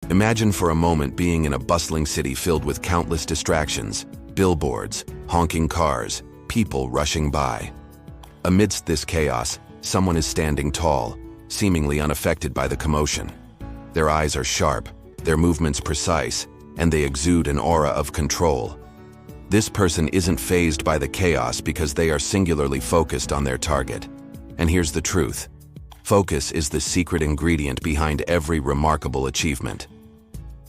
Imagine for a moment being in a bustling city filled with countless distractions, billboards, honking cars, people rushing by. Amidst this chaos, someone is standing tall, seemingly unaffected by the commotion. Their eyes are sharp, their movements precise, and they exude an aura of control. This person isn't fazed by the chaos because they are singularly focused on their target. And here's the truth. Focus is the secret ingredient behind every remarkable achievement.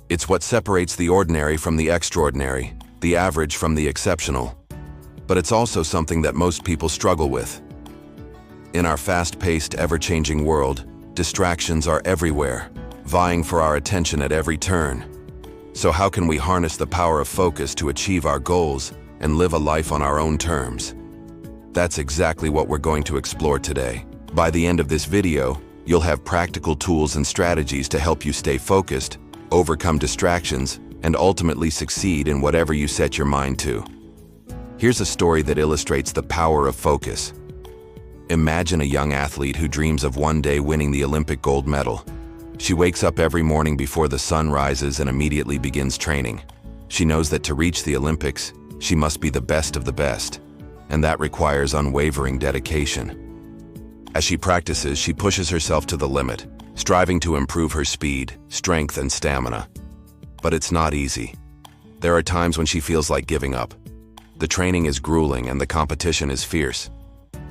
It's what separates the ordinary from the extraordinary, the average from the exceptional. But it's also something that most people struggle with. In our fast-paced, ever-changing world, distractions are everywhere, vying for our attention at every turn. So how can we harness the power of focus to achieve our goals and live a life on our own terms? That's exactly what we're going to explore today. By the end of this video, you'll have practical tools and strategies to help you stay focused, overcome distractions, and ultimately succeed in whatever you set your mind to. Here's a story that illustrates the power of focus. Imagine a young athlete who dreams of one day winning the Olympic gold medal. She wakes up every morning before the sun rises and immediately begins training. She knows that to reach the Olympics, she must be the best of the best, and that requires unwavering dedication. As she practices, she pushes herself to the limit, striving to improve her speed, strength, and stamina. But it's not easy. There are times when she feels like giving up. The training is grueling and the competition is fierce.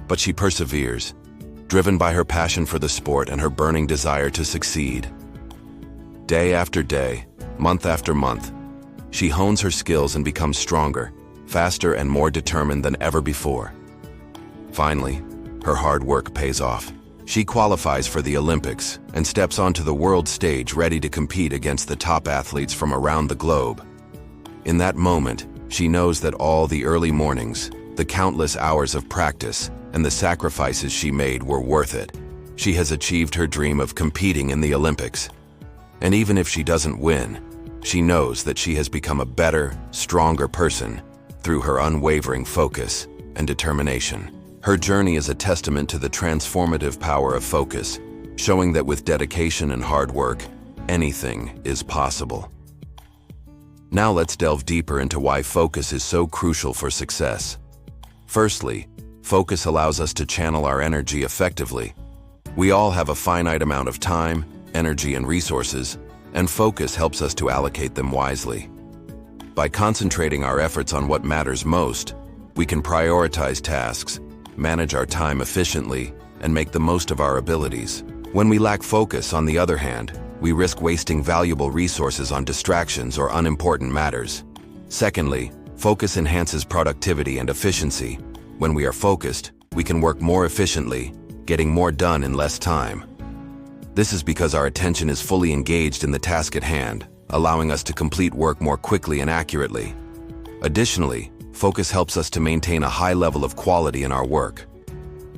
But she perseveres, driven by her passion for the sport and her burning desire to succeed. Day after day, month after month, she hones her skills and becomes stronger, faster, and more determined than ever before. Finally, her hard work pays off. She qualifies for the Olympics and steps onto the world stage ready to compete against the top athletes from around the globe. In that moment, she knows that all the early mornings, the countless hours of practice, and the sacrifices she made were worth it. She has achieved her dream of competing in the Olympics. And even if she doesn't win, she knows that she has become a better, stronger person through her unwavering focus and determination. Her journey is a testament to the transformative power of focus, showing that with dedication and hard work, anything is possible. Now let's delve deeper into why focus is so crucial for success. Firstly, focus allows us to channel our energy effectively. We all have a finite amount of time, energy, and resources, and focus helps us to allocate them wisely. By concentrating our efforts on what matters most, we can prioritize tasks, manage our time efficiently, and make the most of our abilities. When we lack focus, on the other hand, we risk wasting valuable resources on distractions or unimportant matters. Secondly, focus enhances productivity and efficiency. When we are focused, we can work more efficiently, getting more done in less time. This is because our attention is fully engaged in the task at hand, allowing us to complete work more quickly and accurately. Additionally, focus helps us to maintain a high level of quality in our work.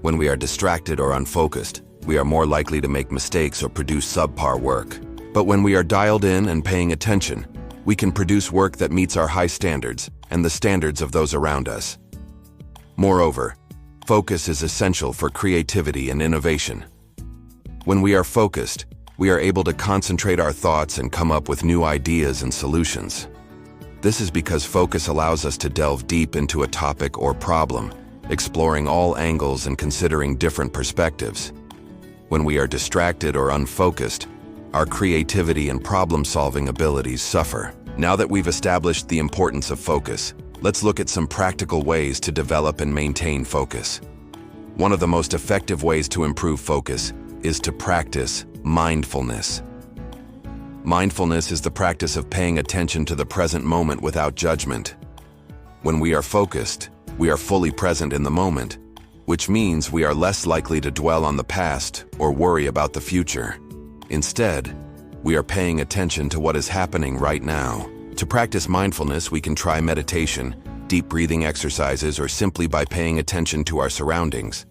When we are distracted or unfocused, we are more likely to make mistakes or produce subpar work. But when we are dialed in and paying attention, we can produce work that meets our high standards and the standards of those around us. Moreover, focus is essential for creativity and innovation. When we are focused, we are able to concentrate our thoughts and come up with new ideas and solutions. This is because focus allows us to delve deep into a topic or problem, exploring all angles and considering different perspectives. When we are distracted or unfocused, our creativity and problem-solving abilities suffer. Now that we've established the importance of focus, let's look at some practical ways to develop and maintain focus. One of the most effective ways to improve focus is to practice mindfulness. Mindfulness is the practice of paying attention to the present moment without judgment. When we are focused, we are fully present in the moment, which means we are less likely to dwell on the past or worry about the future. Instead, we are paying attention to what is happening right now. To practice mindfulness, we can try meditation, deep breathing exercises, or simply by paying attention to our surroundings.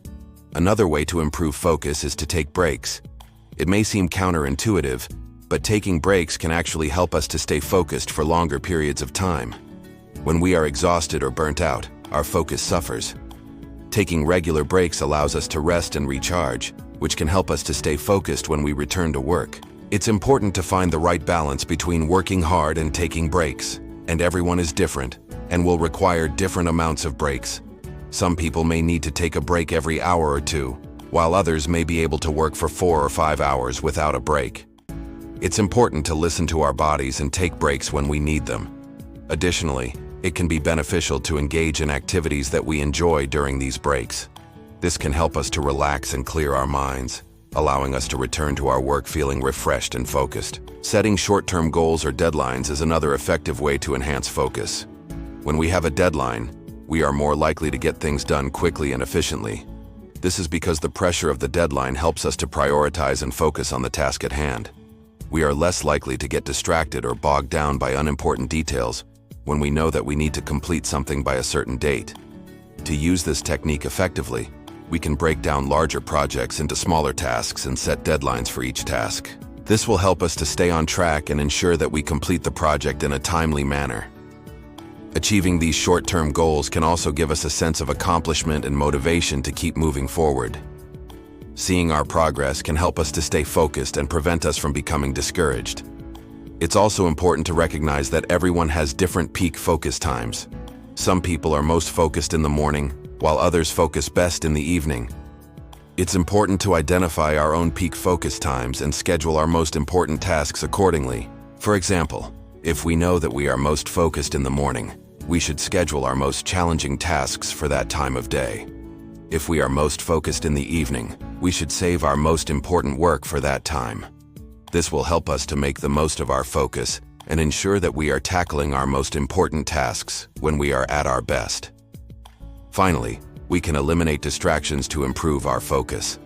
Another way to improve focus is to take breaks. It may seem counterintuitive, but taking breaks can actually help us to stay focused for longer periods of time. When we are exhausted or burnt out, our focus suffers. Taking regular breaks allows us to rest and recharge, which can help us to stay focused when we return to work. It's important to find the right balance between working hard and taking breaks, and everyone is different and will require different amounts of breaks. Some people may need to take a break every hour or two, while others may be able to work for 4 or 5 hours without a break. It's important to listen to our bodies and take breaks when we need them. Additionally, it can be beneficial to engage in activities that we enjoy during these breaks. This can help us to relax and clear our minds, allowing us to return to our work feeling refreshed and focused. Setting short-term goals or deadlines is another effective way to enhance focus. When we have a deadline, we are more likely to get things done quickly and efficiently. This is because the pressure of the deadline helps us to prioritize and focus on the task at hand. We are less likely to get distracted or bogged down by unimportant details when we know that we need to complete something by a certain date. To use this technique effectively, we can break down larger projects into smaller tasks and set deadlines for each task. This will help us to stay on track and ensure that we complete the project in a timely manner. Achieving these short-term goals can also give us a sense of accomplishment and motivation to keep moving forward. Seeing our progress can help us to stay focused and prevent us from becoming discouraged. It's also important to recognize that everyone has different peak focus times. Some people are most focused in the morning, while others focus best in the evening. It's important to identify our own peak focus times and schedule our most important tasks accordingly. For example, if we know that we are most focused in the morning, we should schedule our most challenging tasks for that time of day. If we are most focused in the evening, we should save our most important work for that time. This will help us to make the most of our focus and ensure that we are tackling our most important tasks when we are at our best. Finally, we can eliminate distractions to improve our focus.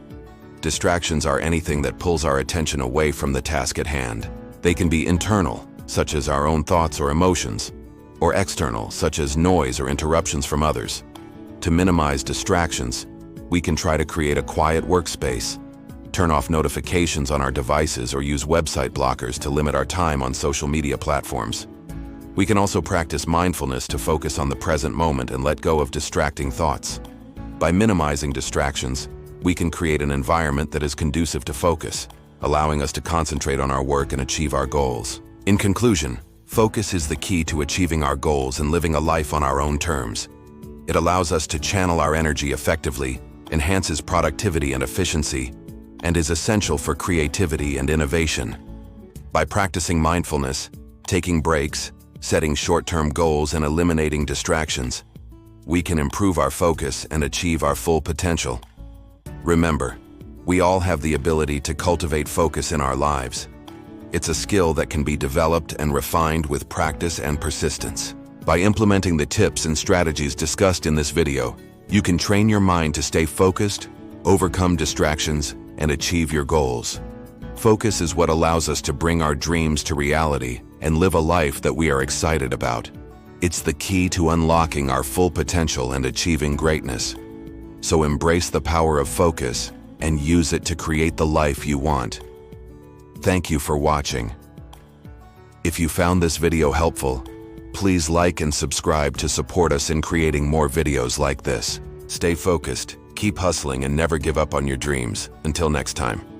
Distractions are anything that pulls our attention away from the task at hand. They can be internal, such as our own thoughts or emotions, or external, such as noise or interruptions from others. To minimize distractions, we can try to create a quiet workspace, turn off notifications on our devices, or use website blockers to limit our time on social media platforms. We can also practice mindfulness to focus on the present moment and let go of distracting thoughts. By minimizing distractions, we can create an environment that is conducive to focus, allowing us to concentrate on our work and achieve our goals. In conclusion, focus is the key to achieving our goals and living a life on our own terms. It allows us to channel our energy effectively, enhances productivity and efficiency, and is essential for creativity and innovation. By practicing mindfulness, taking breaks, setting short-term goals, and eliminating distractions, we can improve our focus and achieve our full potential. Remember, we all have the ability to cultivate focus in our lives. It's a skill that can be developed and refined with practice and persistence. By implementing the tips and strategies discussed in this video, you can train your mind to stay focused, overcome distractions, and achieve your goals. Focus is what allows us to bring our dreams to reality and live a life that we are excited about. It's the key to unlocking our full potential and achieving greatness. So embrace the power of focus and use it to create the life you want. Thank you for watching. If you found this video helpful, please like and subscribe to support us in creating more videos like this. Stay focused, keep hustling, and never give up on your dreams. Until next time.